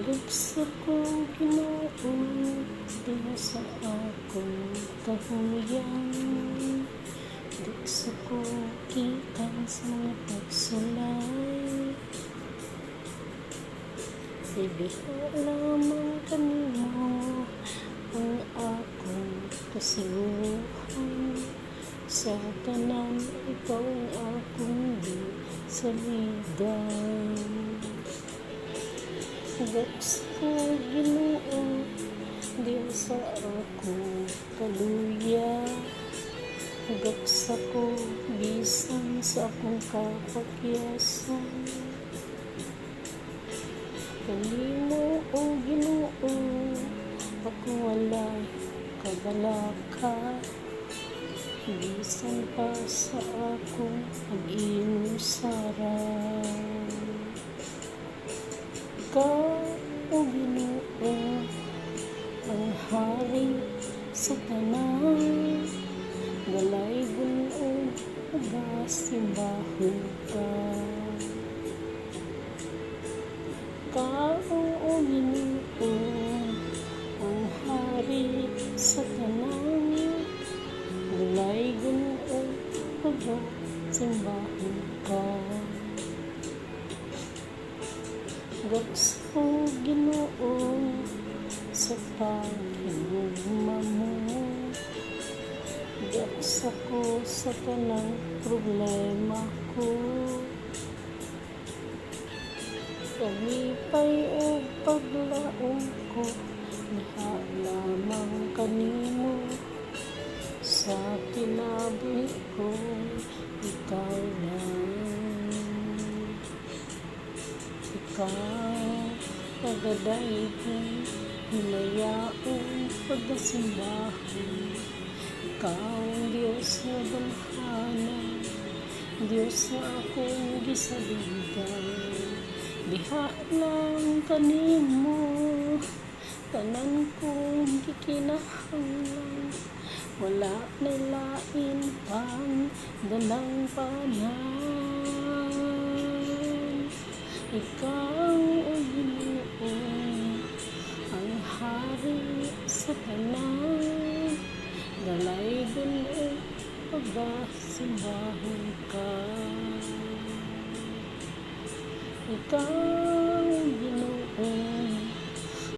Dugsa ko Ginoo, diha sa akong kahuyan. Dugsa ko gikan sa mga pagsulay. Ibiha lamang kanimo ang akong kasiguruhan. Sa tanan, ikaw ang akong saligan. Dugsa ko Ginoo, diha sa akong kaluya. Dugsa ko bisan sa akong kapakyasan. Kanimo o Ginoo, ako walay kabalaka. Bisan pa sa akong pag-inusaran. Ikaw o Ginoo, ang hari sa tanan. Walay gun-o pagasimbahon ka. Ikaw o Ginoo, ang hari sa tanan. Walay gun-o pagasimbahon ka. Dugsa ko Ginoo, sa paghinugma mo. Dugsa ko sa tanang problema ko. Kalipay o paglaom ko, diha lamang kanimo. Sa kinabuhi ko, ikaw lang. Ikaw, pagadayon, hinayaon, pagkasimbahan. Ikaw ang Diyos na banhana, Diyos na akong gisaligan. Diha lang kanimo, tanan kong gikinahanglan. Wala na lain pang dalang panan. Ikaw o Ginoo, ang hari sa tanan. Dalay gun-o pagasimbahon ka. Ikaw Ginoo,